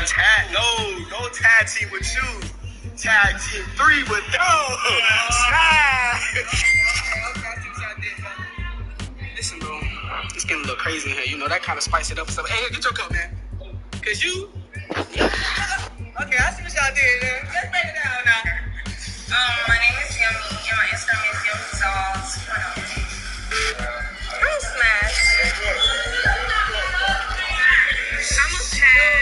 No tag team with you. Tag team 3 with those. Listen, bro, it's getting a little crazy in here. You know, that kind of spice it up. So, hey, get your cup, man. Cause you. Okay, I see what y'all did there. Let's break it down now. My name is Yummy, and my Instagram is Yummy Sauce. I'm smashed. I'm a pass.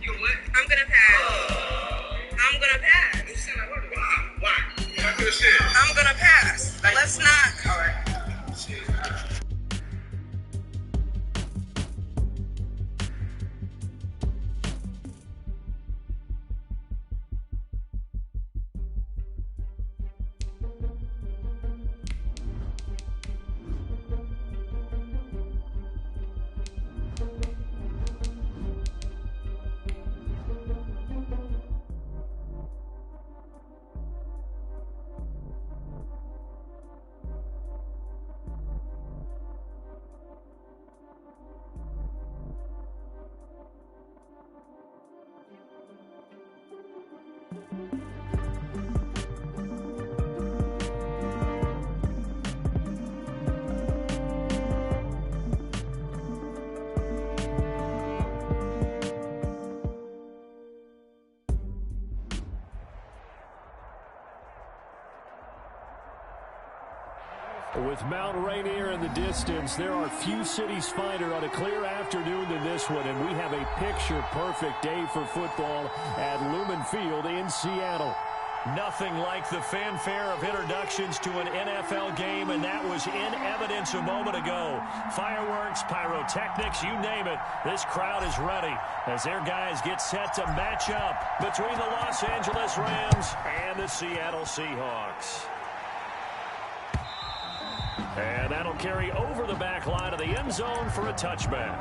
You what? I'm gonna pass. I'm gonna pass. Why? I'm gonna pass. Let's not. All right. With Mount Rainier in the distance, there are few cities finer on a clear afternoon than this one, and we have a picture-perfect day for football at Lumen Field in Seattle. Nothing like the fanfare of introductions to an NFL game, and that was in evidence a moment ago. Fireworks, pyrotechnics, you name it. This crowd is ready as their guys get set to match up between the Los Angeles Rams and the Seattle Seahawks. And that'll carry over the back line of the end zone for a touchback.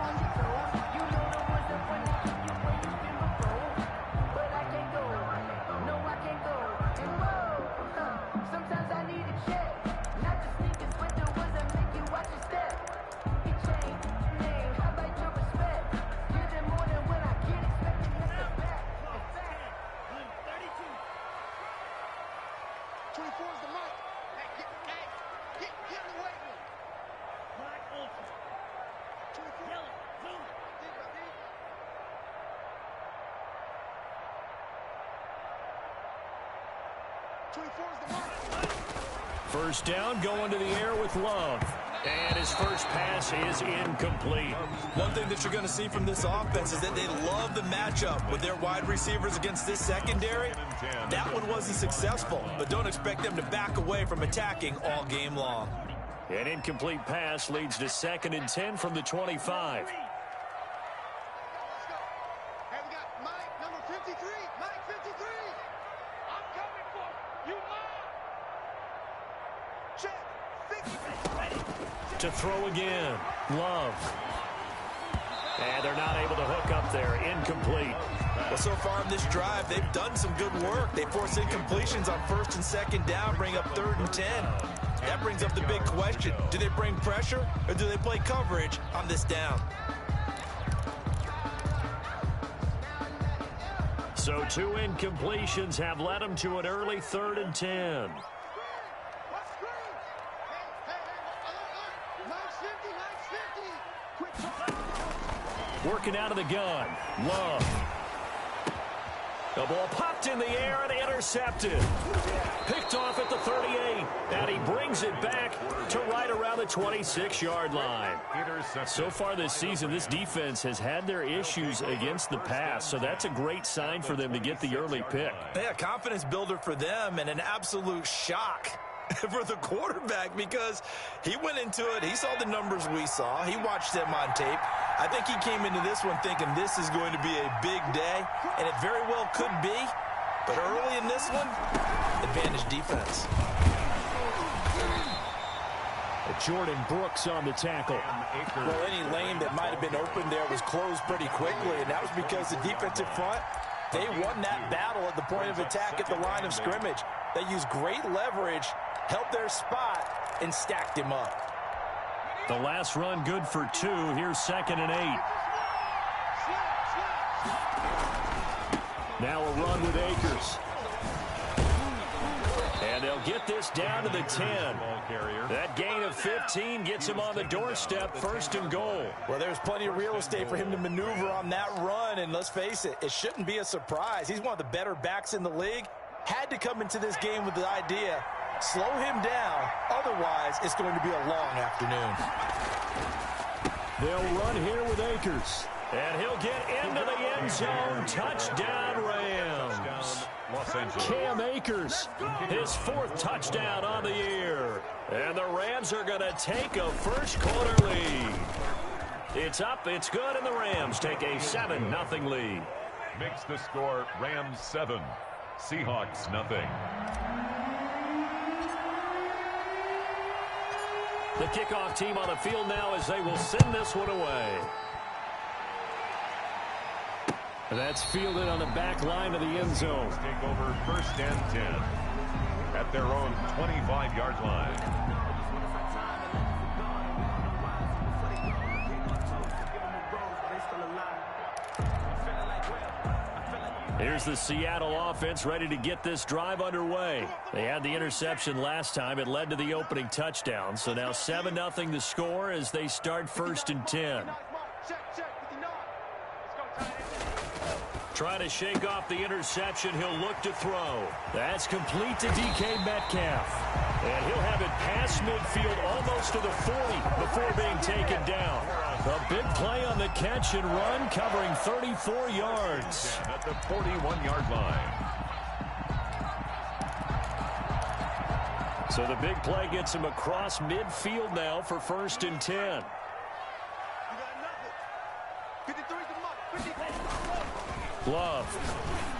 First down, going to the air with Love. And his first pass is incomplete. One thing that you're going to see from this offense is that they love the matchup with their wide receivers against this secondary. That one wasn't successful, but don't expect them to back away from attacking all game long. An incomplete pass leads to 2nd and 10 from the 25. To throw again, Love. And they're not able to hook up there, incomplete. Well, so far in this drive, they've done some good work. They force incompletions on 1st and 2nd down, bring up 3rd and 10. That brings up the big question. Do they bring pressure or do they play coverage on this down? So 2 incompletions have led them to an early 3rd and 10. Working out of the gun, Love. The ball popped in the air and intercepted. Picked off at the 38, and he brings it back to right around the 26-yard line. So far this season, this defense has had their issues against the pass, so that's a great sign for them to get the early pick. Yeah, confidence builder for them and an absolute shock for the quarterback because he went into it. He saw the numbers we saw. He watched them on tape. I think he came into this one thinking this is going to be a big day, and it very well could be. But early in this one, advantage defense. Jordan Brooks on the tackle. Well, any lane that might have been open there was closed pretty quickly, and that was because the defensive front, they won that battle at the point of attack at the line of scrimmage. They used great leverage, held their spot, and stacked him up. The last run good for 2. Here's 2nd and 8. Now a run with Akers. And they'll get this down to the 10. That gain of 15 gets him on the doorstep, 1st and goal. Well, there's plenty of real estate for him to maneuver on that run, and let's face it, it shouldn't be a surprise. He's one of the better backs in the league. Had to come into this game with the idea, slow him down, otherwise it's going to be a long afternoon. They'll run here with Akers. And he'll get into the end zone. Touchdown, Rams. Cam Akers, his 4th touchdown on the year. And the Rams are going to take a first-quarter lead. It's up, it's good, and the Rams take a 7-0 lead. Makes the score Rams 7, Seahawks nothing. The kickoff team on the field now as they will send this one away. That's fielded on the back line of the end zone. Take over 1st and 10 at their own 25-yard line. Here's the Seattle offense ready to get this drive underway. They had the interception last time. It led to the opening touchdown. So now 7-0 the score as they start 1st and 10. Trying to shake off the interception. He'll look to throw. That's complete to DK Metcalf. And he'll have it past midfield almost to the 40 before being taken down. A big play on the catch and run, covering 34 yards. At the 41-yard line. So the big play gets him across midfield now for 1st and 10. Love.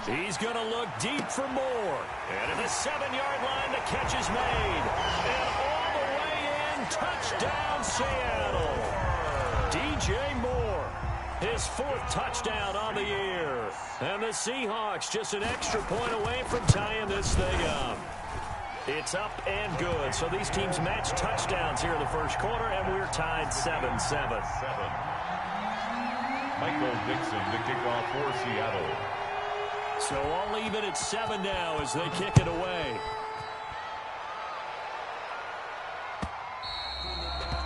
He's going to look deep for more. And at the 7-yard line, the catch is made. And all the way in, touchdown Seattle. DJ Moore, his 4th touchdown on the year. And the Seahawks just an extra point away from tying this thing up. It's up and good. So these teams match touchdowns here in the 1st quarter, and we're tied 7-7. Michael Dixon to kick off for Seattle. So all even at 7 now as they kick it away.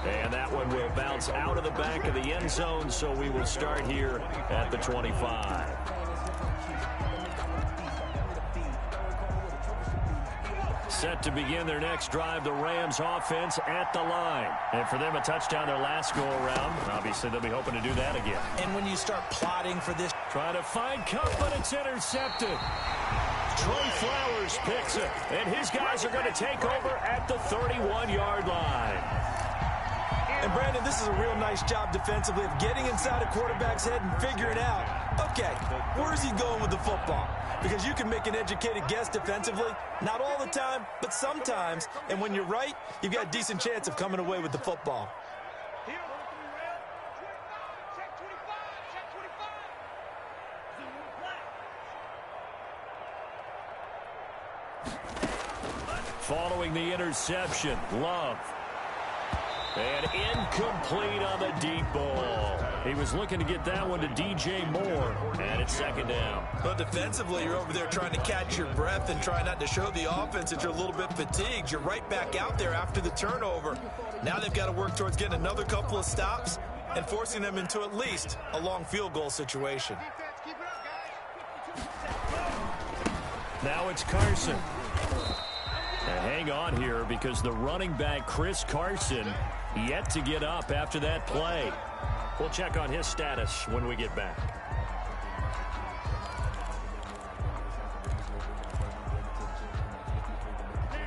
And that one will bounce out of the back of the end zone, so we will start here at the 25. Set to begin their next drive, the Rams offense at the line. And for them, a touchdown their last go-around. Obviously, they'll be hoping to do that again. And when you start plotting for this, trying to find Cup, but it's intercepted. Trey Flowers picks it, and his guys are going to take over at the 31-yard line. And Brandon, this is a real nice job defensively of getting inside a quarterback's head and figuring out, okay, where's he going with the football? Because you can make an educated guess defensively, not all the time, but sometimes. And when you're right, you've got a decent chance of coming away with the football. Following the interception, Love. And incomplete on the deep ball. He was looking to get that one to DJ Moore. And it's 2nd down. But defensively, you're over there trying to catch your breath and try not to show the offense that you're a little bit fatigued. You're right back out there after the turnover. Now they've got to work towards getting another couple of stops and forcing them into at least a long field goal situation. Now it's Carson. And hang on here because the running back, Chris Carson, yet to get up after that play. We'll check on his status when we get back.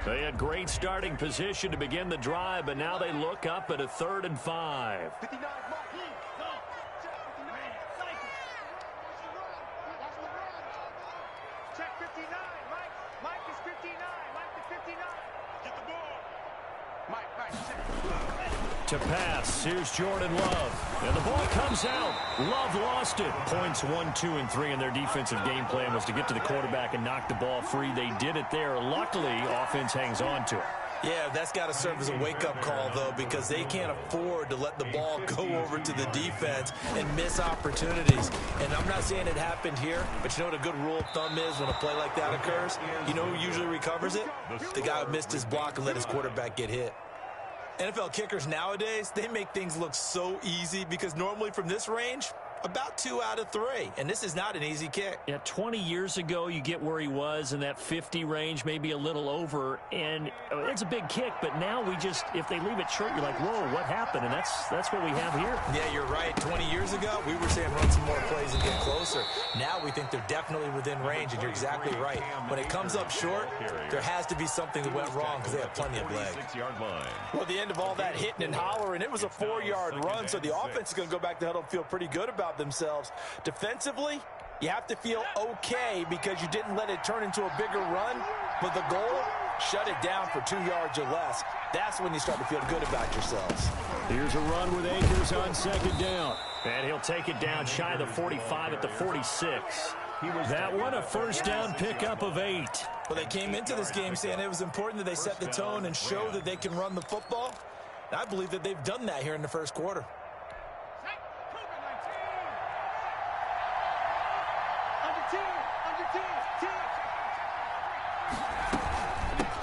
They had great starting position to begin the drive, but now they look up at a 3rd and 5. To pass, here's Jordan Love. And the ball comes out. Love lost it. Points 1, 2, and 3 in their defensive game plan was to get to the quarterback and knock the ball free. They did it there. Luckily, offense hangs on to it. Yeah, that's got to serve as a wake-up call, though, because they can't afford to let the ball go over to the defense and miss opportunities. And I'm not saying it happened here, but you know what a good rule of thumb is when a play like that occurs? You know who usually recovers it? The guy who missed his block and let his quarterback get hit. NFL kickers nowadays, they make things look so easy because normally from this range, about 2 out of 3, and this is not an easy kick. Yeah, 20 years ago, you get where he was in that 50 range, maybe a little over, and it's a big kick, but now we just, if they leave it short, you're like, whoa, what happened? And that's what we have here. Yeah, you're right. 20 years ago, we were saying run some more plays and get closer. Now we think they're definitely within range, and you're exactly right. When it comes up short, there has to be something that went wrong because they have plenty of leg. Well, at the end of all that hitting and hollering, it was a 4-yard run, so the offense is going to go back to huddle and feel pretty good about themselves. Defensively, you have to feel okay because you didn't let it turn into a bigger run, but the goal, shut it down for 2 yards or less. That's when you start to feel good about yourselves. Here's a run with Akers on 2nd down. And he'll take it down shy of the 45 at the 46. That one a 1st down pickup of 8. Well, they came into this game saying it was important that they set the tone and show that they can run the football. And I believe that they've done that here in the first quarter.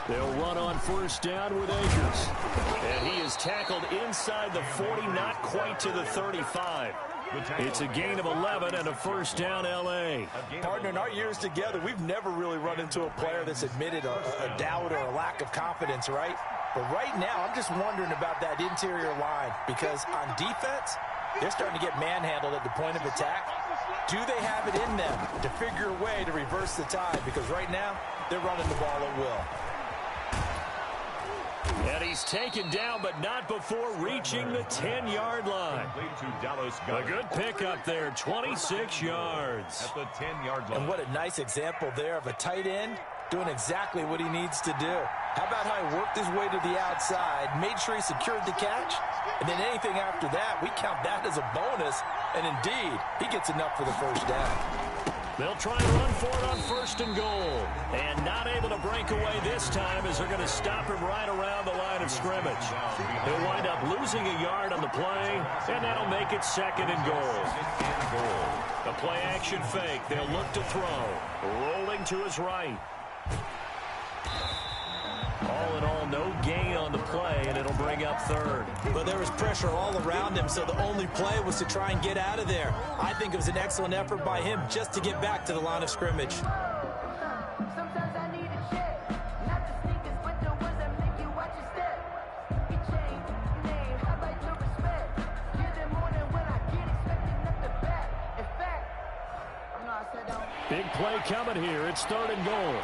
They'll run on 1st down with Akers. And he is tackled inside the 40, not quite to the 35. It's a gain of 11 and a 1st down L.A. Partner, in our years together, we've never really run into a player that's admitted a doubt or a lack of confidence, right? But right now, I'm just wondering about that interior line because on defense, they're starting to get manhandled at the point of attack. Do they have it in them to figure a way to reverse the tide? Because right now, they're running the ball at will. And he's taken down, but not before reaching the 10-yard line. A good pickup there, 26 yards. At the 10-yard line. And what a nice example there of a tight end doing exactly what he needs to do. How about how he worked his way to the outside, made sure he secured the catch, and then anything after that, we count that as a bonus, and indeed, he gets enough for the 1st down. They'll try and run for it on 1st and goal. And not able to break away this time as they're going to stop him right around the line of scrimmage. He'll wind up losing a yard on the play, and that'll make it 2nd and goal. The play action fake. They'll look to throw. Rolling to his right. All in all, no gain on the play, and it'll bring up 3rd. But there was pressure all around him, so the only play was to try and get out of there. I think it was an excellent effort by him just to get back to the line of scrimmage. Big play coming here. It's 3rd and goal.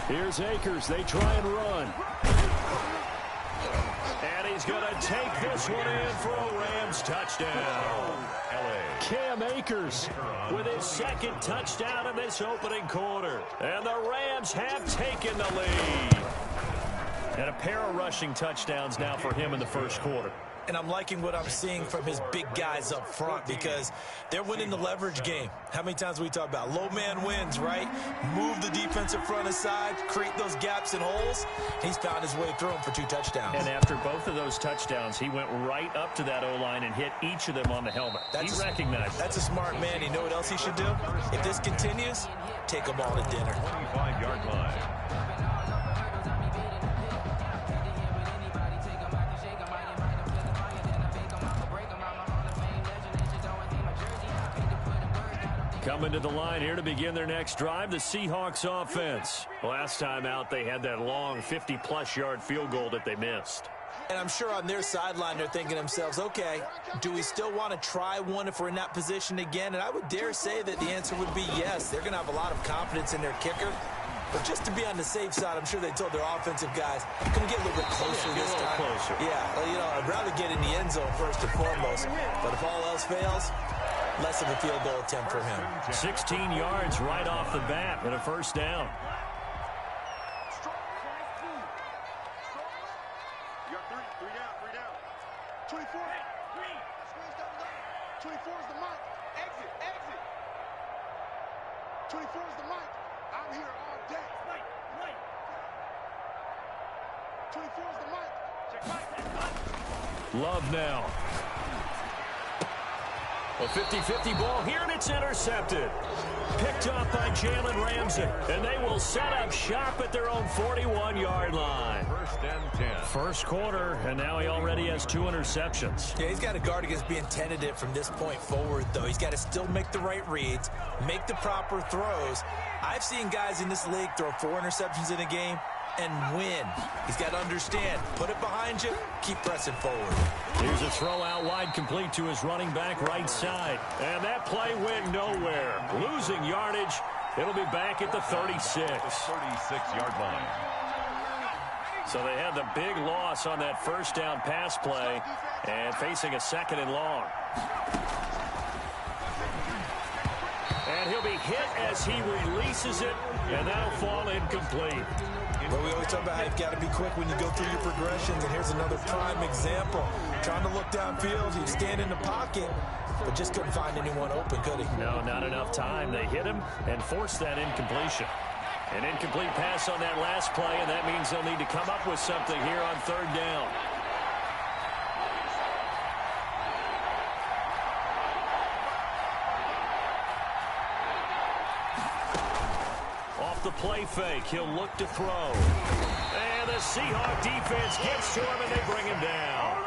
Here's Akers. They try and run. And he's going to take this one in for a Rams touchdown. Cam Akers with his 2nd touchdown in this opening quarter. And the Rams have taken the lead. And a pair of rushing touchdowns now for him in the first quarter. And I'm liking what I'm seeing from his big guys up front because they're winning the leverage game. How many times we talk about low man wins, right? Move the defensive front aside, create those gaps and holes. He's found his way through them for 2 touchdowns. And after both of those touchdowns, he went right up to that O-line and hit each of them on the helmet. He recognized it. That's a smart man. You know what else he should do? If this continues, take them all to dinner. 25-yard line. Coming to the line here to begin their next drive, the Seahawks offense. Last time out, they had that long 50-plus yard field goal that they missed. And I'm sure on their sideline, they're thinking to themselves, okay, do we still want to try one if we're in that position again? And I would dare say that the answer would be yes. They're going to have a lot of confidence in their kicker. But just to be on the safe side, I'm sure they told their offensive guys, can we get a little bit closer this time? Closer. Yeah, well, you know, I'd rather get in the end zone first and foremost. But if all else fails, less of a field goal attempt for him. 16 yards right off the bat and a 1st down. You got three down. 24. 24 is the mark. Exit. 24 is the mic. I'm here all day. 24 is the mic. Love now. A 50-50 ball here, and it's intercepted. Picked off by Jalen Ramsey, and they will set up shop at their own 41-yard line. First and 10. First quarter, and now he already has 2 interceptions. Yeah, he's got to guard against being tentative from this point forward, though. He's got to still make the right reads, make the proper throws. I've seen guys in this league throw 4 interceptions in a game and win. He's got to understand, put it behind you, keep pressing forward. Here's a throw out wide, complete to his running back right side. And that play went nowhere. Losing yardage. It'll be back at the 36. 36-yard line. So they had the big loss on that first down pass play and facing a 2nd and long. And he'll be hit as he releases it, and that'll fall incomplete. But we always talk about how you've got to be quick when you go through your progressions, and here's another prime example. Trying to look downfield, he'd stand in the pocket, but just couldn't find anyone open, could he? No, not enough time. They hit him and forced that incompletion. An incomplete pass on that last play, and that means they'll need to come up with something here on 3rd down. Off the play fake, he'll look to throw. And the Seahawk defense gets to him, and they bring him down.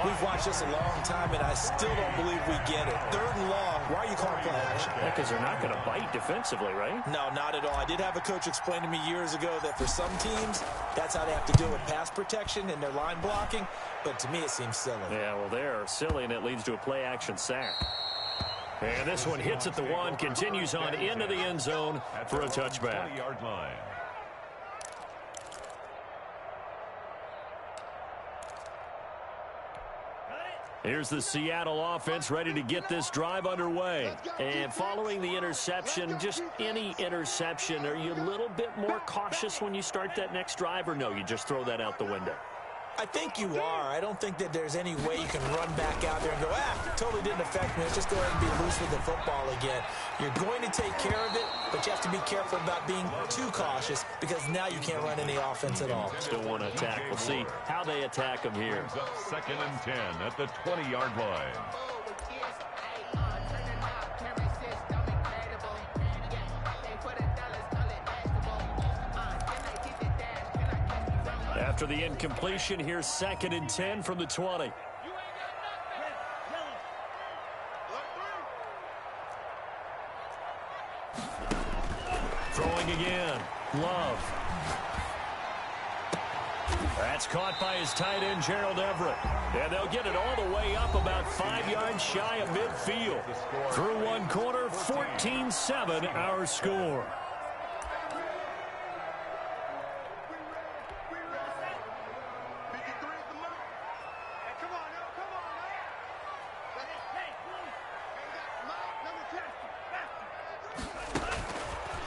We've watched this a long time, and I still don't believe we get it. 3rd and long. Why are you calling play action? Because they're not going to bite defensively, right? No, not at all. I did have a coach explain to me years ago that for some teams, that's how they have to deal with pass protection and their line blocking. But to me, it seems silly. Yeah, well, they're silly, and it leads to a play-action sack. And this one hits at the 1, continues on into the end zone for a touchback. 20-yard line. Here's the Seattle offense ready to get this drive underway. And following the interception, just any interception, are you a little bit more cautious when you start that next drive, or no, you just throw that out the window? I think you are. I don't think that there's any way you can run back out there and go, totally didn't affect me. Let's just go ahead and be loose with the football again. You're going to take care of it, but you have to be careful about being too cautious because now you can't run any offense at all. Still want to attack. We'll see how they attack him here. Brings up 2nd and 10 at the 20-yard line. After the incompletion, here's 2nd and 10 from the 20. Throwing again. Love. That's caught by his tight end, Gerald Everett. And they'll get it all the way up about 5 yards shy of midfield. Through 1 quarter, 14-7 our score.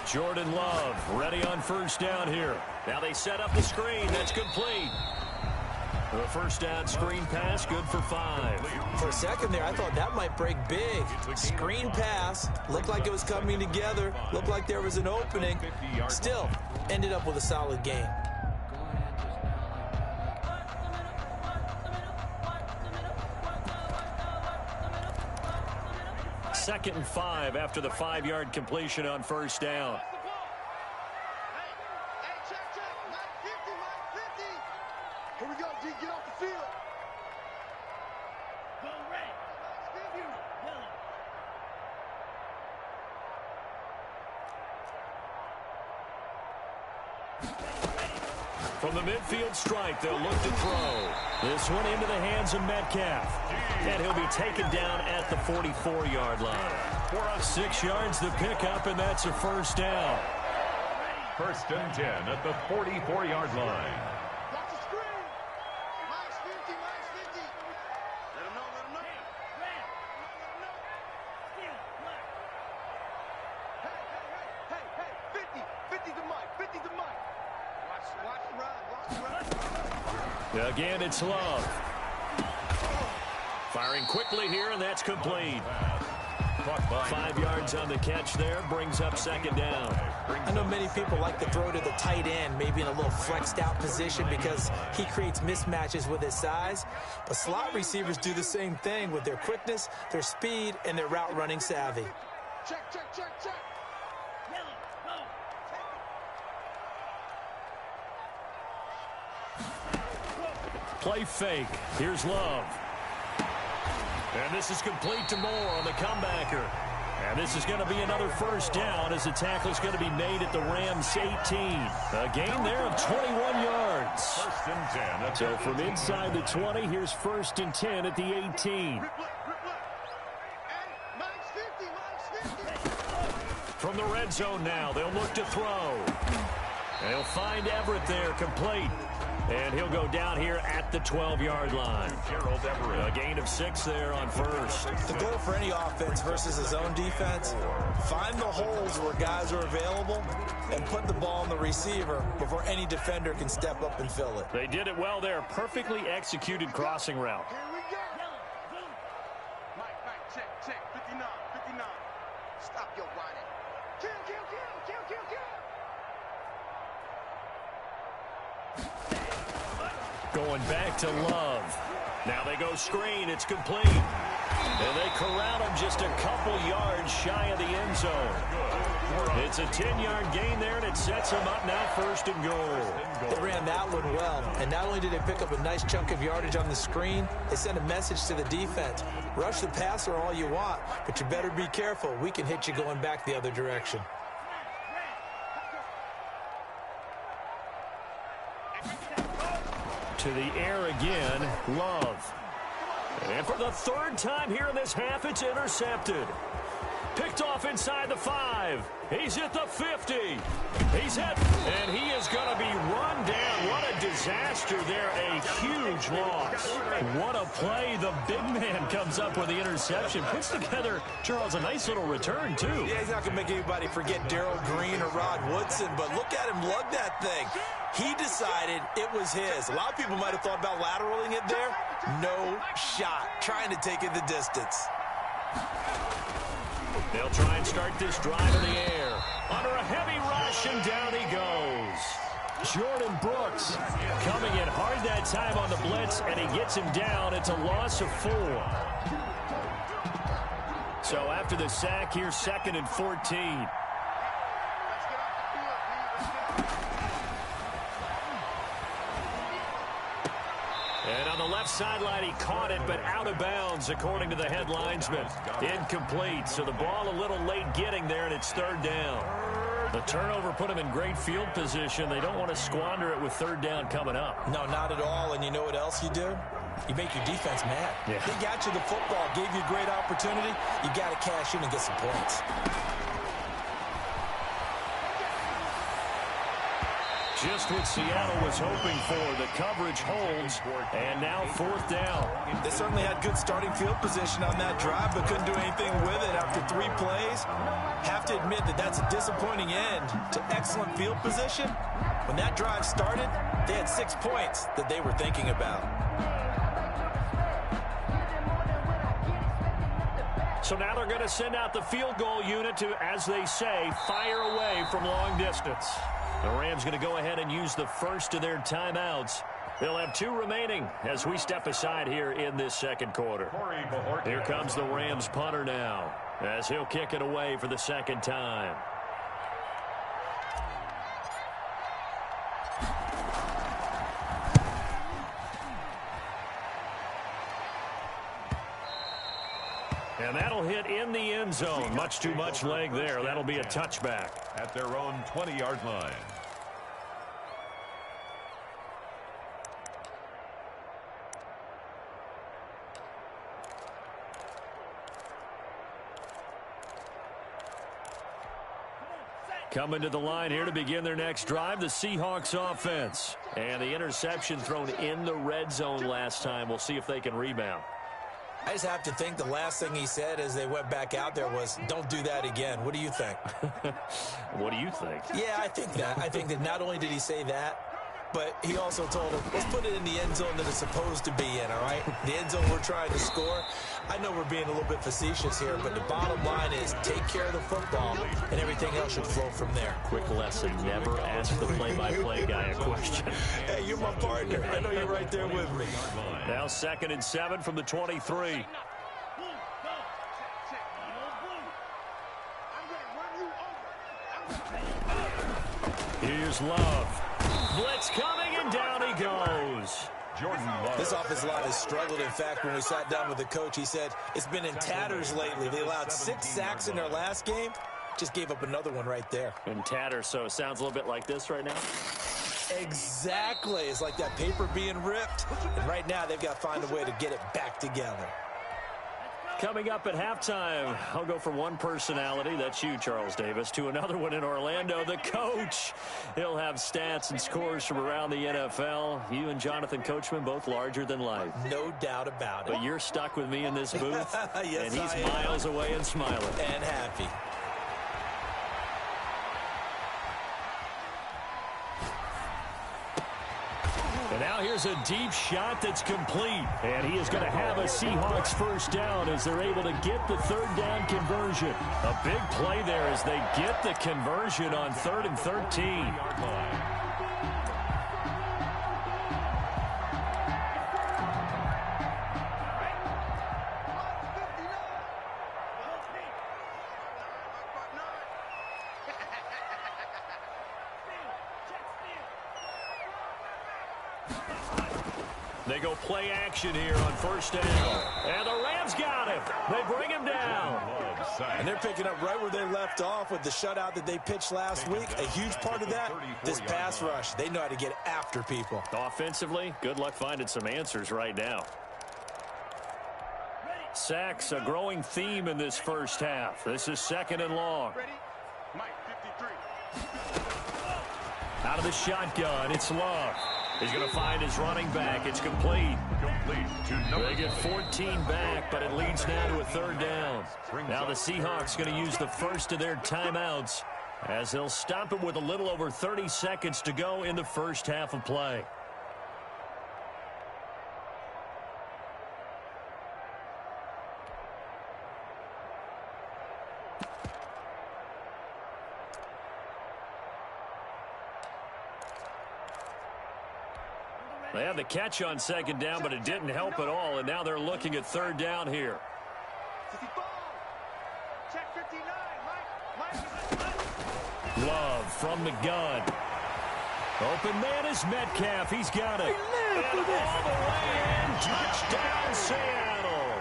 Jordan Love ready on 1st down here. Now they set up the screen. That's complete. The 1st down screen pass, good for 5. For a second there, I thought that might break big. Screen pass, looked like it was coming together, looked like there was an opening. Still, ended up with a solid game. Second and 5 after the 5-yard completion on 1st down. Here we go, D. Get off the field. From the midfield strike, they'll look to throw. This one into the hands of Metcalf. And he'll be taken down at the 44-yard line. 6 yards the pickup, and that's a 1st down. 1st and 10 at the 44-yard line. Watch the screen. Minus 50, minus 50. Let him know, let him know. Hey, 50. 50 the mic, 50 the mic. Watch the run, watch the run. Again, it's Love. Firing quickly here, and that's complete. 5 yards on the catch there, brings up second down. I know many people like to throw to the tight end, maybe in a little flexed out position because he creates mismatches with his size. But slot receivers do the same thing with their quickness, their speed, and their route running savvy. Check, check, check, check. Play fake. Here's Love. And this is complete to Moore on the comebacker. And this is going to be another first down as the tackle is going to be made at the Rams 18. A gain there of 21 yards. First and 10. So from inside the 20, here's first and 10 at the 18. Rip, look. Hey, mine's 50, mine's 50. From the red zone now, they'll look to throw. They'll find Everett there, complete. And he'll go down here at the 12-yard line. A gain of 6 there on first. The goal for any offense versus his own defense, find the holes where guys are available and put the ball on the receiver before any defender can step up and fill it. They did it well there. Perfectly executed crossing route. Here we go. Mike, check, 59, 59. Stop your whining. Kill, kill, kill, kill, kill, kill. Going back to Love. Now they go screen. It's complete. And they corral him just a couple yards shy of the end zone. It's a 10-yard gain there, and it sets him up now first and goal. They ran that one well, and not only did they pick up a nice chunk of yardage on the screen, they sent a message to the defense. Rush the passer all you want, but you better be careful. We can hit you going back the other direction. To the air again, Love. And for the third time here in this half, it's intercepted. Picked off inside the 5. He's at the 50. He's at, and he is going to be run down. What a disaster there. A huge loss. What a play. The big man comes up with the interception. Puts together, Charles, a nice little return, too. Yeah, he's not going to make anybody forget Darrell Green or Rod Woodson, but look at him lug that thing. He decided it was his. A lot of people might have thought about lateraling it there. No shot. Trying to take it the distance. They'll try and start this drive in the air. Under a heavy rush, and down he goes. Jordan Brooks coming in hard that time on the blitz, and he gets him down. It's a loss of 4. So after the sack, here's 2nd and 14. And on the left sideline, he caught it, but out of bounds, according to the head linesman. Incomplete, so the ball a little late getting there, and it's 3rd down. The turnover put him in great field position. They don't want to squander it with 3rd down coming up. No, not at all, and you know what else you do? You make your defense mad. Yeah. They got you the football, gave you a great opportunity. You got to cash in and get some points. Just what Seattle was hoping for. The coverage holds, and now 4th down. They certainly had good starting field position on that drive, but couldn't do anything with it after 3 plays. Have to admit that that's a disappointing end to excellent field position. When that drive started, they had 6 points that they were thinking about. So now they're going to send out the field goal unit to, as they say, fire away from long distance. The Rams going to go ahead and use the first of their timeouts. They'll have 2 remaining as we step aside here in this second quarter. Here comes the Rams punter now as he'll kick it away for the 2nd time. And that'll hit in the end zone. Much too much leg there. That'll be a touchback. At their own 20-yard line. Coming to the line here to begin their next drive, the Seahawks offense. And the interception thrown in the red zone last time. We'll see if they can rebound. I just have to think the last thing he said as they went back out there was, don't do that again. What do you think? What do you think? Yeah, I think that. I think that not only did he say that, but he also told him, let's put it in the end zone that it's supposed to be in, all right? The end zone we're trying to score. I know we're being a little bit facetious here, but the bottom line is take care of the football, and everything else should flow from there. Quick lesson, never ask the play-by-play guy a question. Hey, you're my partner. I know you're right there with me. Now 2nd and 7 from the 23. Here's Love. Blitz coming, and down he goes. Jordan Love. This offensive line has struggled. In fact, when we sat down with the coach, he said it's been in tatters lately. They allowed 6 sacks in their last game. Just gave up another one right there. In tatters, so it sounds a little bit like this right now. Exactly. It's like that paper being ripped. And right now, they've got to find a way to get it back together. Coming up at halftime, I'll go from one personality, that's you, Charles Davis, to another one in Orlando, the coach. He'll have stats and scores from around the NFL. You and Jonathan Coachman, both larger than life. No doubt about it. But you're stuck with me in this booth, Yes, and he's I am. miles away and smiling. And happy. And now here's a deep shot that's complete. And he is going to have a Seahawks first down as they're able to get the 3rd down conversion. A big play there as they get the conversion on 3rd and 13. They go play action here on 1st down. And the Rams got him. They bring him down. And they're picking up right where they left off with the shutout that they pitched last week. A huge part of that, this pass rush. They know how to get after people. Offensively, good luck finding some answers right now. Sacks, a growing theme in this first half. This is 2nd and long. Ready? Mike, 53. Out of the shotgun, it's Love. He's going to find his running back. It's complete. They get 14 back, but it leads now to a 3rd down. Now the Seahawks going to use the first of their timeouts as they'll stop it with a little over 30 seconds to go in the first half of play. They had the catch on 2nd down, but it didn't help at all, and now they're looking at 3rd down here. Check 59, Mike. Love from the gun. Open man is Metcalf. He's got it. And all the way in. Touchdown, Seattle.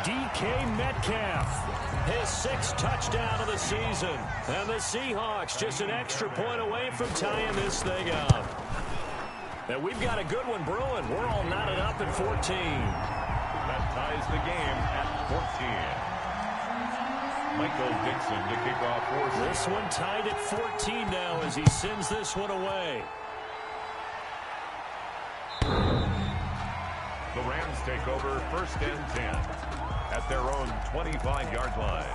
DK Metcalf. His 6th touchdown of the season. And the Seahawks just an extra point away from tying this thing up. And we've got a good one brewing. We're all knotted up at 14. That ties the game at 14. Michael Dixon to kick off for This one tied at 14 now as he sends this one away. The Rams take over 1st and 10 at their own 25-yard line.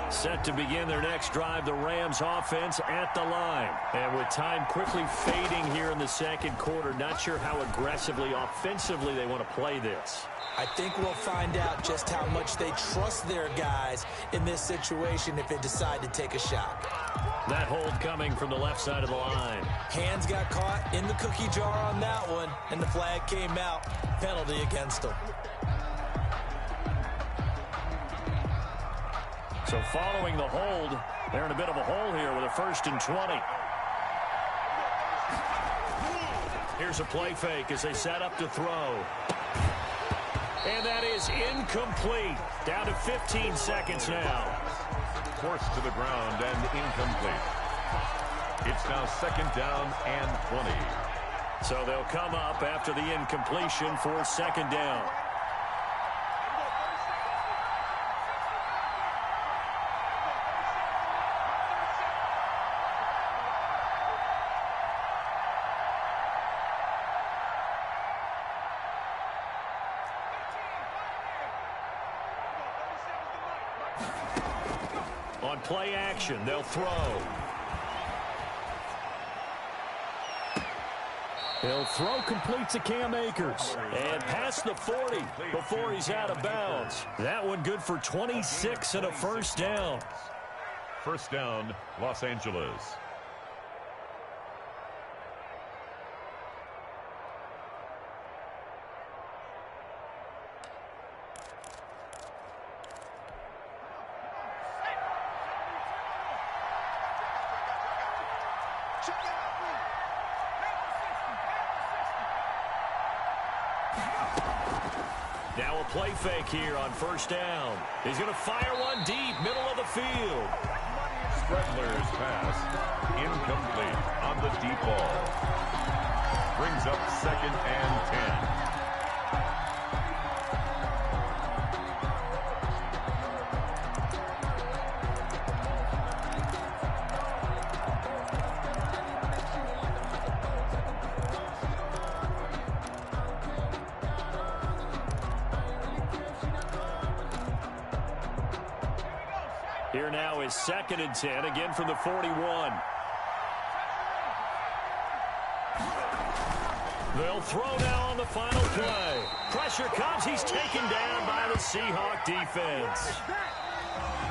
Set to begin their next drive, the Rams offense at the line. And with time quickly fading here in the 2nd quarter, not sure how aggressively, offensively they want to play this. I think we'll find out just how much they trust their guys in this situation if they decide to take a shot. That hold coming from the left side of the line. Hands got caught in the cookie jar on that one, and the flag came out. Penalty against them. So following the hold, they're in a bit of a hole here with a 1st and 20. Here's a play fake as they set up to throw. And that is incomplete. Down to 15 seconds now. Forced to the ground and incomplete. It's now 2nd down and 20. So they'll come up after the incompletion for 2nd down. On play action, they'll throw. He'll throw complete to Cam Akers. And past the 40 before he's out of bounds. That one good for 26 and a first down. First down, Los Angeles. Now a play fake here on first down. He's going to fire one deep, middle of the field. Stretler's pass, incomplete on the deep ball. Brings up 2nd and 10. Here now is 2nd and 10, again from the 41. They'll throw now on the final play. Pressure comes. He's taken down by the Seahawk defense.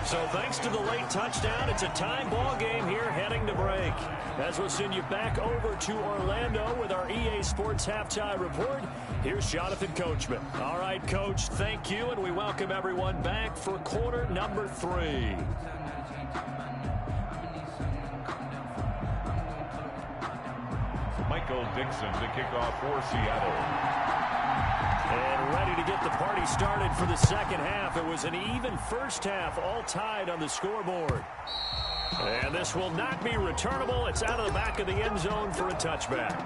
So thanks to the late touchdown, it's a tie ball game here heading to break. As we'll send you back over to Orlando with our EA Sports Halftime Report, here's Jonathan Coachman. All right, Coach, thank you, and we welcome everyone back for quarter number 3. Michael Dixon to kick off for Seattle. And ready to get the party started for the second half. It was an even first half, all tied on the scoreboard. And this will not be returnable. It's out of the back of the end zone for a touchback.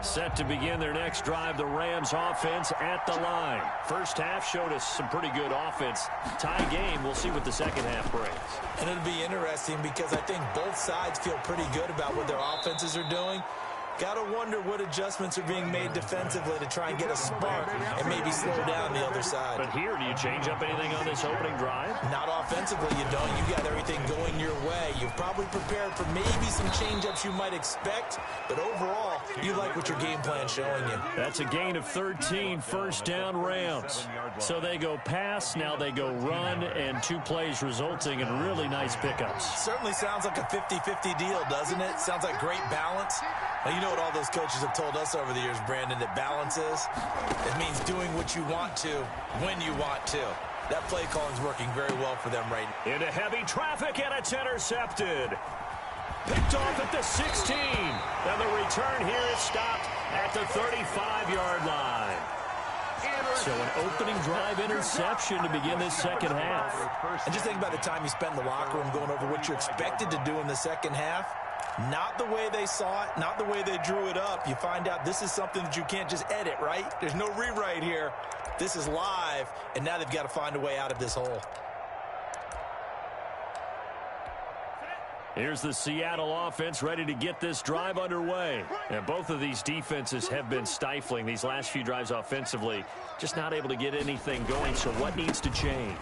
Set to begin their next drive, the Rams offense at the line. First half showed us some pretty good offense. Tie game, we'll see what the second half brings. And it'll be interesting because I think both sides feel pretty good about what their offenses are doing. Got to wonder what adjustments are being made defensively to try and get a spark and maybe slow down the other side. But here, do you change up anything on this opening drive? Not offensively, you don't. You got everything going your way. You've probably prepared for maybe some change-ups you might expect, but overall, you like what your game plan's showing you. That's a gain of 13, first down Rams. So they go pass, now they go run, and 2 plays resulting in really nice pickups. Certainly sounds like a 50-50 deal, doesn't it? Sounds like great balance. Well, you know what all those coaches have told us over the years, Brandon, that balance is? It means doing what you want to, when you want to. That play calling's working very well for them right now. Into heavy traffic, and it's intercepted. Picked off at the 16. And the return here is stopped at the 35-yard line. So an opening drive interception to begin this second half. And just think about the time you spent in the locker room going over what you're expected to do in the second half. Not the way they saw it, not the way they drew it up. You find out this is something that you can't just edit, right? There's no rewrite here. This is live, and now they've got to find a way out of this hole. Here's the Seattle offense ready to get this drive underway. And both of these defenses have been stifling these last few drives offensively. Just not able to get anything going, so what needs to change?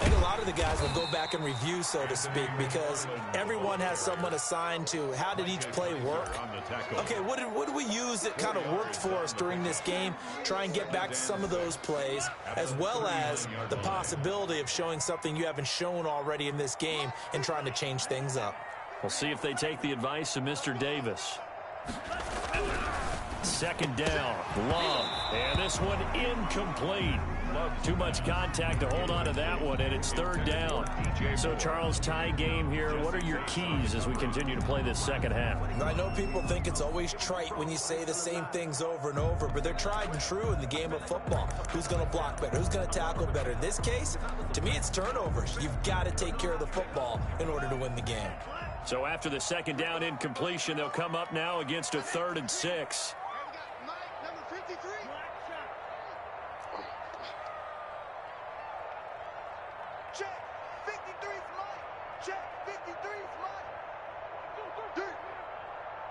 I think a lot of the guys will go back and review, so to speak, because everyone has someone assigned to how did each play work. Okay, what did we use that kind of worked for us during this game? Try and get back to some of those plays, as well as the possibility of showing something you haven't shown already in this game and trying to change things up. We'll see if they take the advice of Mr. Davis. Second down, Love, and this one incomplete. Too much contact to hold on to that one, and it's third down. So, Charles, tie game here. What are your keys as we continue to play this second half? I know people think it's always trite when you say the same things over and over, but they're tried and true in the game of football. Who's going to block better? Who's going to tackle better? In this case, to me, it's turnovers. You've got to take care of the football in order to win the game. So after the second down incompletion, they'll come up now against a 3rd and 6. Check. 53's Mike. Check. 53's Mike.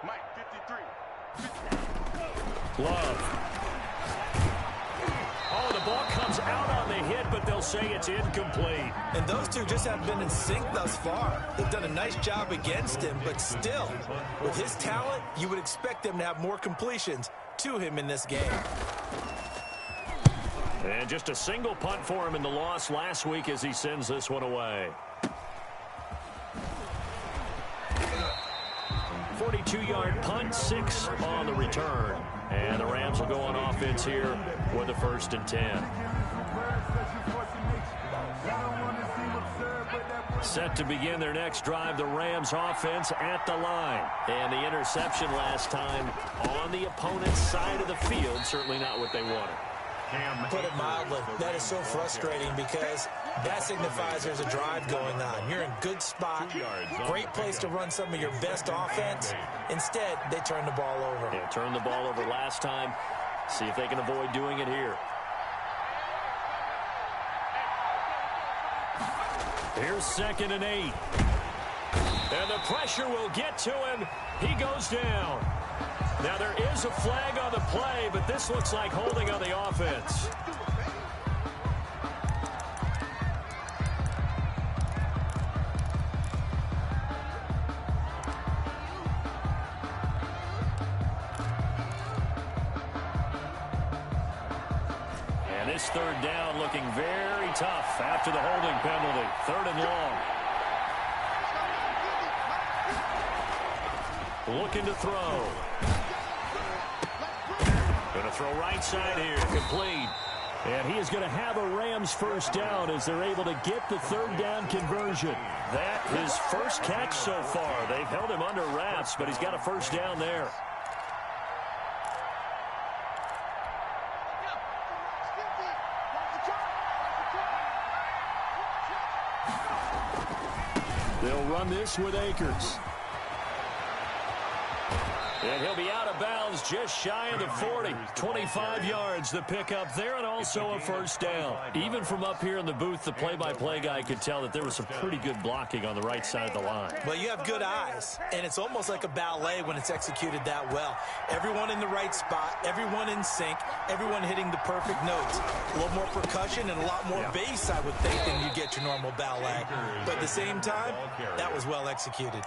Mike, 53. Love. Oh, the ball comes out on the hit, but they'll say it's incomplete. And those two just haven't been in sync thus far. They've done a nice job against him, but still, with his talent, you would expect them to have more completions to him in this game. And just a single punt for him in the loss last week as he sends this one away. 42-yard punt, 6 on the return. And the Rams will go on offense here with a 1st and 10. Set to begin their next drive, the Rams offense at the line. And the interception last time on the opponent's side of the field, certainly not what they wanted. Put it mildly, that is so frustrating because that signifies there's a drive going on. You're in good spot, great place to run some of your best offense. Instead, they turn the ball over. Yeah, turned the ball over last time. See if they can avoid doing it here. Here's 2nd and 8. And the pressure will get to him. He goes down. Now, there is a flag on the play, but this looks like holding on the offense. And this 3rd down looking very tough after the holding penalty. 3rd and long. Looking to throw. Going to throw right side here, complete. And he is going to have a Rams 1st down as they're able to get the 3rd down conversion. That his first catch so far. They've held him under wraps, but he's got a 1st down there. They'll run this with Akers. And he'll be out of bounds just shy of the 40. 25 yards the pickup there, and also a 1st down. Even from up here in the booth, the play-by-play guy could tell that there was some pretty good blocking on the right side of the line. Well, you have good eyes, and it's almost like a ballet when it's executed that well. Everyone in the right spot, everyone in sync, everyone hitting the perfect notes. A little more percussion and a lot more bass, I would think, than you get your normal ballet. But at the same time, that was well executed.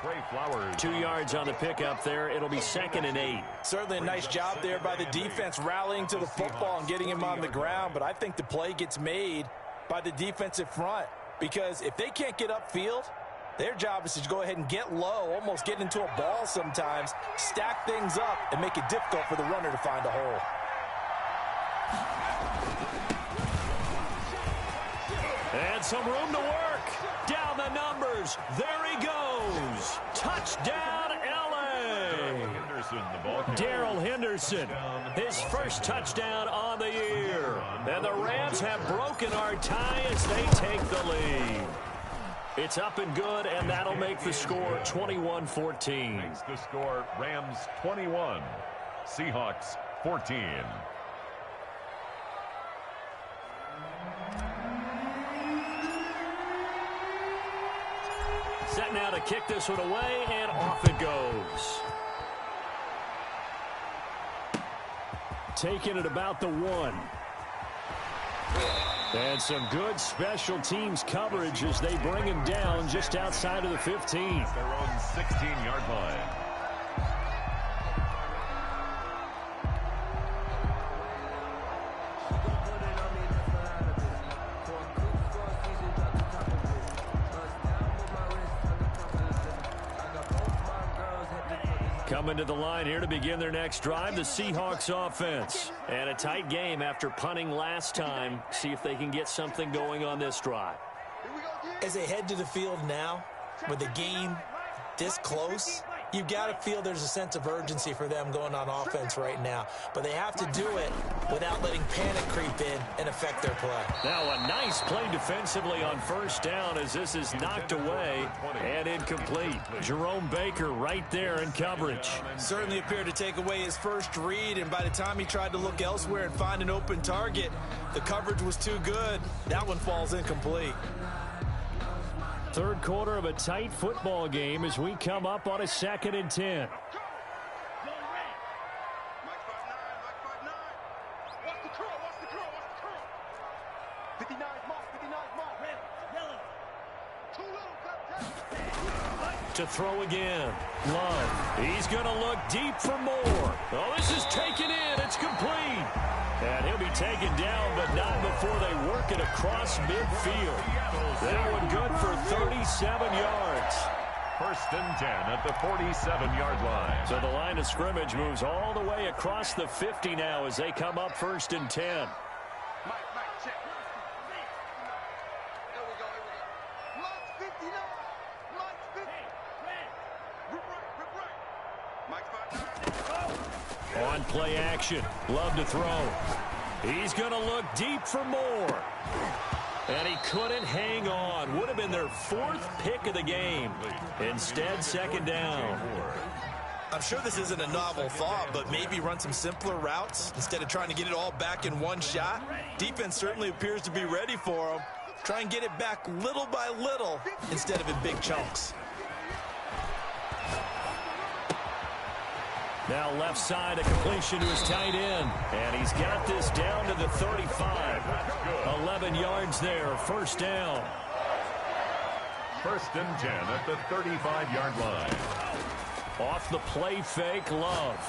2 yards on the pickup there. It'll be 2nd and 8. Certainly a nice job there by the defense rallying to the football and getting him on the ground, but I think the play gets made by the defensive front because if they can't get upfield, their job is to go ahead and get low, almost get into a ball sometimes, stack things up, and make it difficult for the runner to find a hole. And some room to work. Down the numbers. There he goes. Touchdown, L.A. Darrell Henderson, his 1st touchdown on the year. And the Rams have broken our tie as they take the lead. It's up and good, and that'll make the score 21-14. Makes the score Rams 21, Seahawks 14. Set now to kick this one away, and off it goes. Taking it about the 1. And some good special teams coverage as they bring him down just outside of the 15. Their own 16-yard line. Coming to the line here to begin their next drive, the Seahawks offense. And a tight game after punting last time. See if they can get something going on this drive. As they head to the field now, with the game this close, you've got to feel there's a sense of urgency for them going on offense right now. But they have to do it without letting panic creep in and affect their play. Now a nice play defensively on 1st down as this is knocked away and incomplete. Jerome Baker right there in coverage. Certainly appeared to take away his first read, and by the time he tried to look elsewhere and find an open target, the coverage was too good. That one falls incomplete. third quarter of a tight football game as we come up on a 2nd and 10. To throw again. Love. He's going to look deep for more. Oh, this is taken in. It's complete. And he'll be taken down, but not before they work it across midfield. That one good for 37 yards. 1st and 10 at the 47-yard line. So the line of scrimmage moves all the way across the 50 now as they come up 1st and 10. On play action. Love to throw. He's going to look deep for more. And he couldn't hang on. Would have been their 4th pick of the game. Instead, 2nd down. I'm sure this isn't a novel thought, but maybe run some simpler routes instead of trying to get it all back in one shot. Defense certainly appears to be ready for him. Try and get it back little by little instead of in big chunks. Now left side, a completion to his tight end. And he's got this down to the 35. 11 yards there, 1st down. 1st and 10 at the 35-yard line. Off the play fake, Love.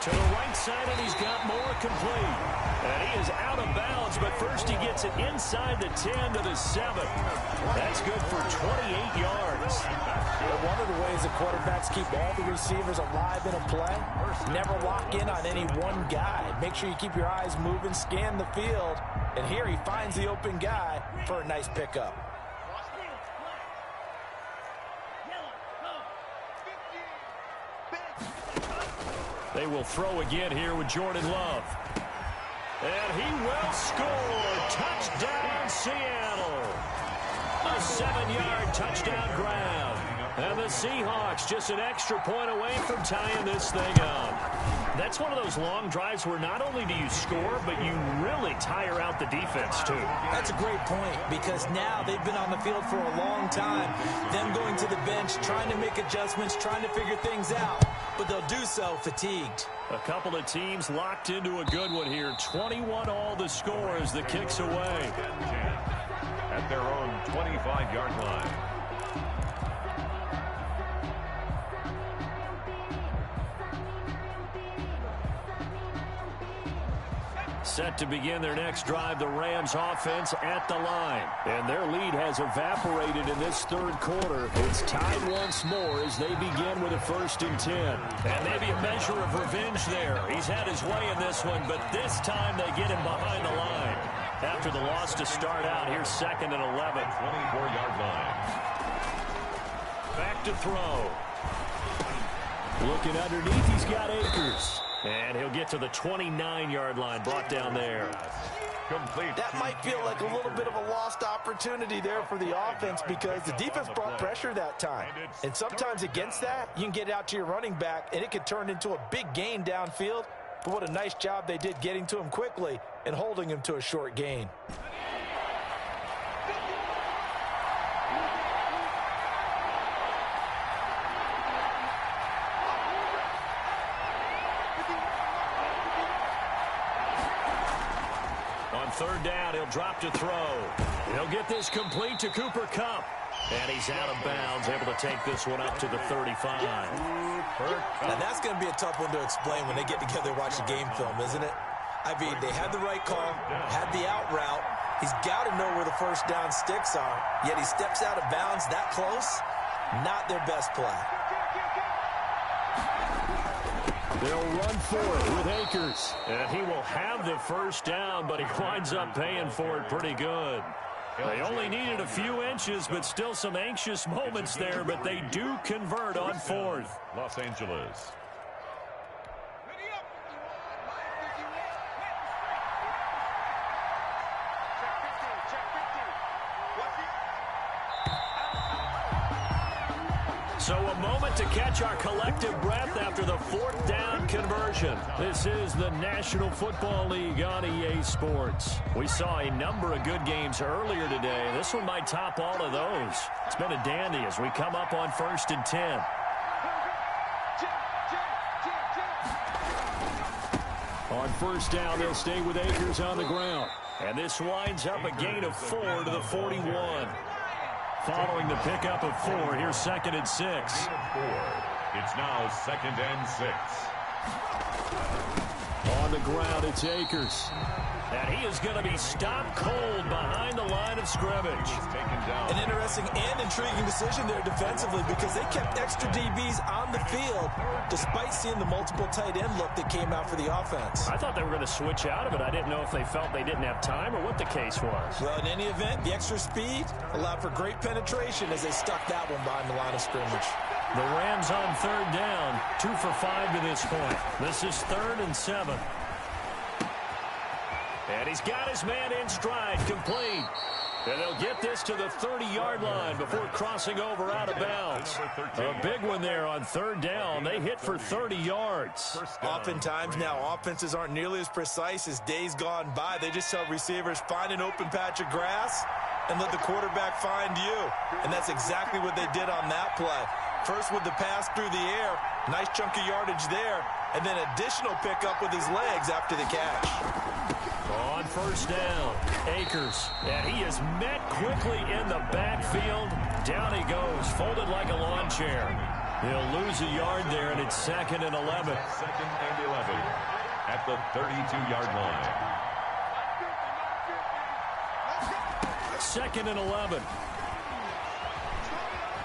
To the right side, and he's got more complete. And he is out of bounds, but first he gets it inside the 10 to the 7. That's good for 28 yards. One of the ways the quarterbacks keep all the receivers alive in a play, never lock in on any one guy. Make sure you keep your eyes moving, scan the field. And here he finds the open guy for a nice pickup. They will throw again here with Jordan Love. And he will score. Touchdown, Seattle. A 7-yard touchdown ground. And the Seahawks just an extra point away from tying this thing up. That's one of those long drives where not only do you score, but you really tire out the defense, too. That's a great point because now they've been on the field for a long time. Them going to the bench, trying to make adjustments, trying to figure things out. But they'll do so fatigued. A couple of teams locked into a good one here. 21 all the score as the kick's away. At their own 25-yard line. Set to begin their next drive, the Rams offense at the line. And their lead has evaporated in this 3rd quarter. It's tied once more as they begin with a 1st and 10. And maybe a measure of revenge there. He's had his way in this one, but this time they get him behind the line. After the loss to start out, here's 2nd and 11. 24-yard line. Back to throw. Looking underneath, he's got Akers. And he'll get to the 29-yard line, brought down there. Complete. That might feel like a little bit of a lost opportunity there for the offense because the defense brought pressure that time. And sometimes against that, you can get out to your running back, and it could turn into a big gain downfield. But what a nice job they did getting to him quickly and holding him to a short gain. On 3rd down, he'll drop to throw. He'll get this complete to Cooper Kupp. And he's out of bounds, able to take this one up to the 35. Now that's going to be a tough one to explain when they get together and watch the game film, isn't it? I mean, they had the right call, had the out route. He's got to know where the 1st down sticks are, yet he steps out of bounds that close. Not their best play. They'll run for it with Akers. And he will have the 1st down, but he winds up paying for it pretty good. They only needed a few inches, but still some anxious moments there, but they do convert on 4th. Los Angeles. So a moment to catch our collective breath after the fourth down conversion. This is the National Football League on EA Sports. We saw a number of good games earlier today. This one might top all of those. It's been a dandy as we come up on 1st and 10. On first down, they'll stay with Akers on the ground. And this winds up a gain of 4 to the 41. Following the pickup of 4, here's 2nd and 6. It's now 2nd and 6. On the ground, it's Akers. And he is going to be stopped cold behind the line of scrimmage. An interesting and intriguing decision there defensively because they kept extra DBs on the field despite seeing the multiple tight end look that came out for the offense. I thought they were going to switch out of it. I didn't know if they felt they didn't have time or what the case was. Well, in any event, the extra speed allowed for great penetration as they stuck that one behind the line of scrimmage. The Rams on 3rd down, 2 for 5 to this point. This is 3rd and 7. And he's got his man in stride, complete. And they'll get this to the 30-yard line before crossing over out of bounds. A big one there on 3rd down. They hit for 30 yards. Oftentimes now offenses aren't nearly as precise as days gone by. They just tell receivers, find an open patch of grass and let the quarterback find you. And that's exactly what they did on that play. First with the pass through the air, nice chunk of yardage there, and then additional pickup with his legs after the catch. On first down, Akers, and he is met quickly in the backfield. Down he goes, folded like a lawn chair. He'll lose a yard there, and it's 2nd and 11. 2nd and 11 at the 32-yard line. 2nd and 11.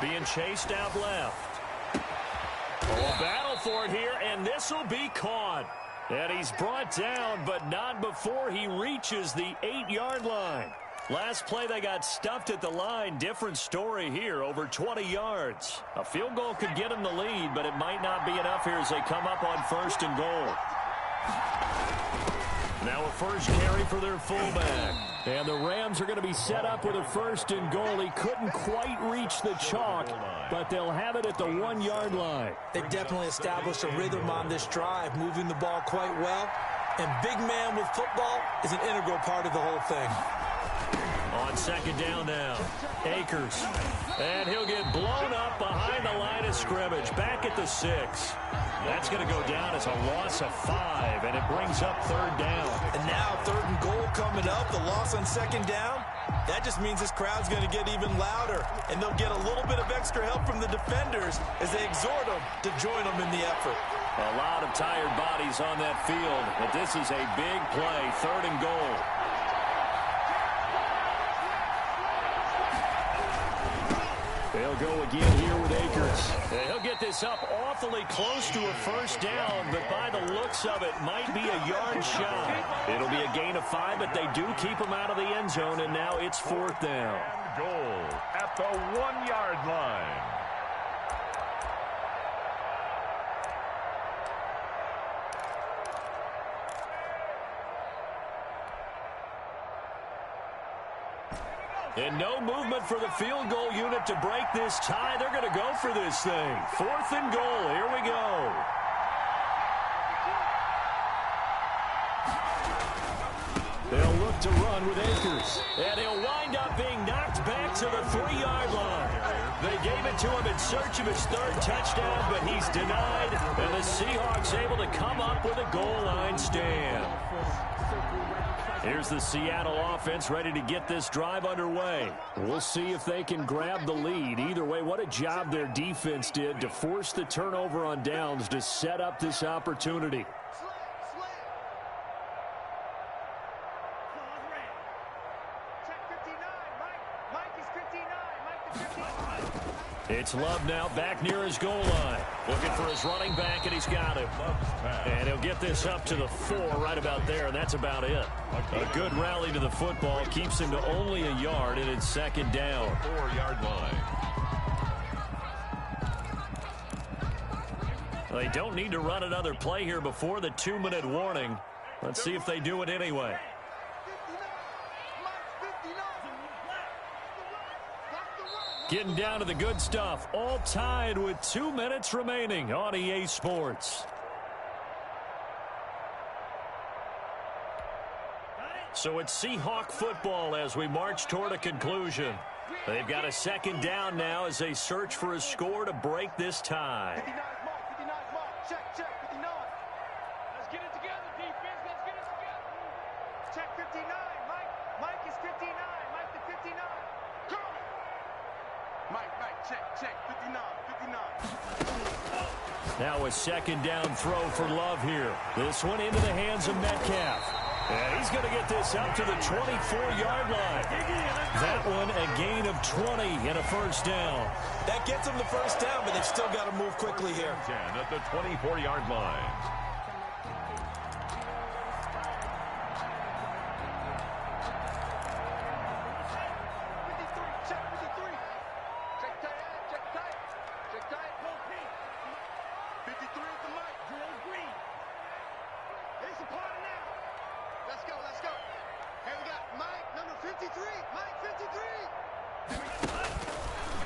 Being chased out left. Oh, battle for it here, and this will be caught. And he's brought down, but not before he reaches the 8-yard line. Last play, they got stuffed at the line. Different story here, over 20 yards. A field goal could get him the lead, but it might not be enough here as they come up on 1st and goal. Now a first carry for their fullback. And the Rams are going to be set up with a 1st and goal. He couldn't quite reach the chalk, but they'll have it at the 1-yard line. They definitely established a rhythm on this drive, moving the ball quite well. And big man with football is an integral part of the whole thing. On 2nd down now, Akers. And he'll get blown up behind the line of scrimmage, back at the 6. That's going to go down as a loss of 5, and it brings up 3rd down. And now 3rd and goal coming up, the loss on 2nd down. That just means this crowd's going to get even louder, and they'll get a little bit of extra help from the defenders as they exhort them to join them in the effort. A lot of tired bodies on that field, but this is a big play, 3rd and goal. They'll go again here with Akers. And he'll get this up awfully close to a 1st down, but by the looks of it, might be a yard shy. It'll be a gain of 5, but they do keep him out of the end zone, and now it's 4th down. Goal at the 1-yard line. And no movement for the field goal unit to break this tie. They're going to go for this thing. 4th and goal. Here we go. They'll look to run with Akers. And he'll wind up being knocked back to the 3-yard line. They gave it to him in search of his 3rd touchdown, but he's denied. And the Seahawks able to come up with a goal line stand. Here's the Seattle offense ready to get this drive underway. We'll see if they can grab the lead. Either way, what a job their defense did to force the turnover on downs to set up this opportunity. It's Love now back near his goal line. Looking for his running back, and he's got him. And he'll get this up to the 4 right about there, and that's about it. A good rally to the football keeps him to only a yard, and it's 2nd down. 4-yard line. They don't need to run another play here before the 2-minute warning. Let's see if they do it anyway. Getting down to the good stuff. All tied with 2 minutes remaining on EA Sports. So it's Seahawk football as we march toward a conclusion. They've got a second down now as they search for a score to break this tie. 59 mark, 59 mark. Check, 59. Let's get it together, defense. Let's get it together. Check 59. Mike is 59. Mike the 59. Come on. Mike, check. 59. Now a second down throw for Love here. This one into the hands of Metcalf. And he's going to get this out to the 24-yard line. That one a gain of 20 and a first down. That gets them the first down, but they've still got to move quickly here. 10 at the 24-yard line.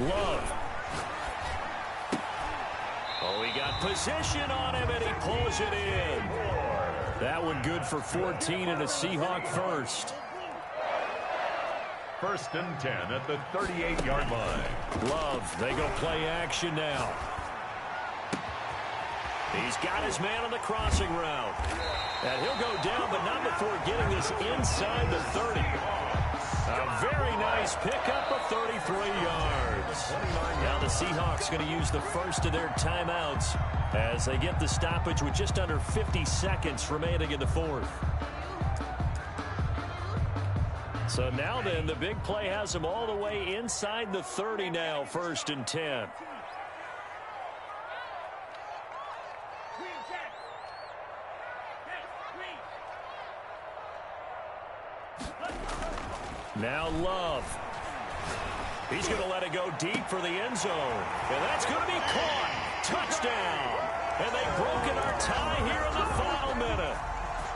Love. Oh, he got position on him, and he pulls it in. That one good for 14 and a Seahawk first. First and 10 at the 38-yard line. Love, they go play action now. He's got his man on the crossing route. And he'll go down, but not before getting this inside the 30. A very nice pickup of 33 yards. Now the Seahawks going to use the first of their timeouts as they get the stoppage with just under 50 seconds remaining in the fourth. So now then, the big play has them all the way inside the 30 now, first and 10. Now Love. He's going to let it go deep for the end zone. And that's going to be caught. Touchdown. And they've broken our tie here in the final minute.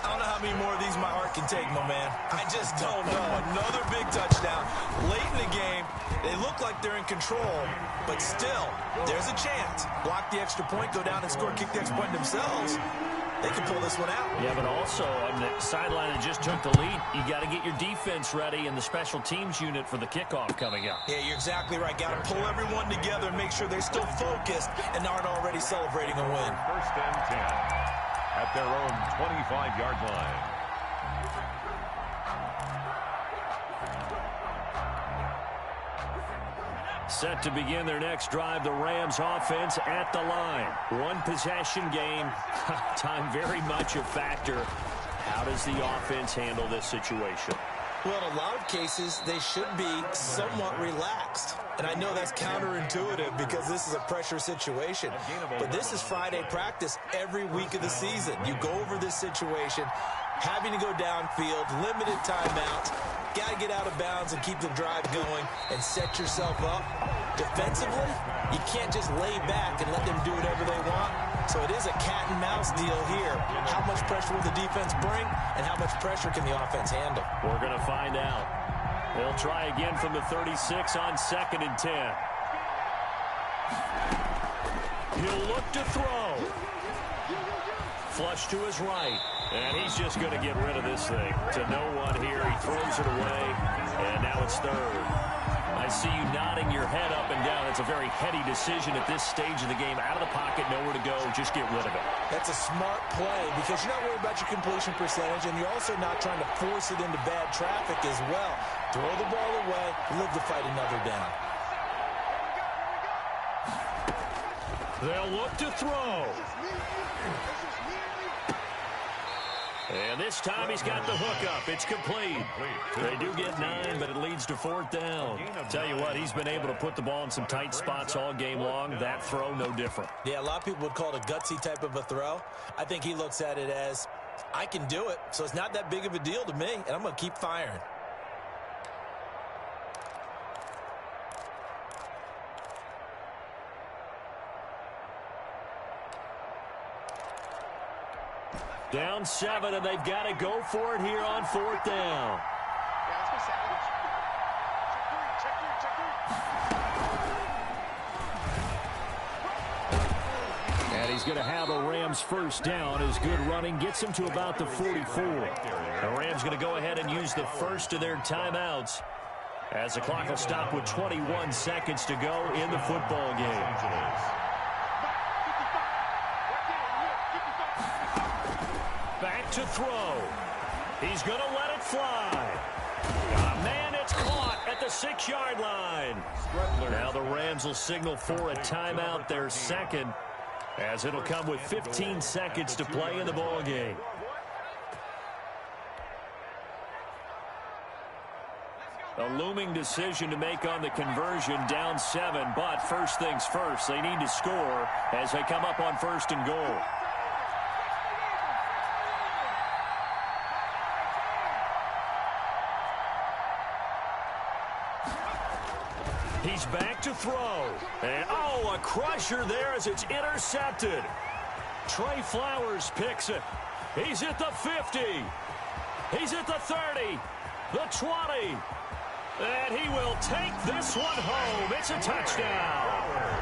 I don't know how many more of these my heart can take, my man. I just don't know. Another big touchdown. Late in the game, they look like they're in control, but still, there's a chance. Block the extra point, go down and score, kick the extra point themselves. They can pull this one out. Yeah, but also on the sideline that just took the lead, you got to get your defense ready and the special teams unit for the kickoff coming up. Yeah, you're exactly right. Got to pull everyone together and make sure they're still focused and aren't already celebrating a win. First and 10 at their own 25-yard line. Set to begin their next drive, the Rams offense at the line. One possession game. Time very much a factor. How does the offense handle this situation? Well, in a lot of cases, they should be somewhat relaxed. And I know that's counterintuitive because this is a pressure situation. But this is Friday practice every week of the season. You go over this situation, having to go downfield, limited timeouts. Got to get out of bounds and keep the drive going and set yourself up. Defensively, you can't just lay back and let them do whatever they want. So it is a cat and mouse deal here. How much pressure will the defense bring and how much pressure can the offense handle? We're going to find out. They'll try again from the 36 on second and 10. He'll look to throw. Flush to his right. And he's just going to get rid of this thing. To no one here. He throws it away. And now it's third. I see you nodding your head up and down. It's a very heady decision at this stage of the game. Out of the pocket, nowhere to go. Just get rid of it. That's a smart play because you're not worried about your completion percentage, and you're also not trying to force it into bad traffic as well. Throw the ball away, live to fight another down. They'll look to throw. And this time he's got the hook up. It's complete. They do get 9, but it leads to fourth down. Tell you what, he's been able to put the ball in some tight spots all game long. That throw, no different. Yeah, a lot of people would call it a gutsy type of a throw. I think he looks at it as, I can do it, so it's not that big of a deal to me, and I'm going to keep firing. Down 7, and they've got to go for it here on fourth down. And he's going to have a Rams first down. His good running gets him to about the 44. The Rams going to go ahead and use the first of their timeouts as the clock will stop with 21 seconds to go in the football game. Back to throw. He's going to let it fly. Man, it's caught at the 6-yard line. Now the Rams will signal for a timeout, their second, as it'll come with 15 seconds to play in the ball game. A looming decision to make on the conversion, down 7, but first things first, they need to score as they come up on 1st and goal. He's back to throw. And, oh, a crusher there as it's intercepted. Trey Flowers picks it. He's at the 50. He's at the 30. The 20. And he will take this one home. It's a touchdown.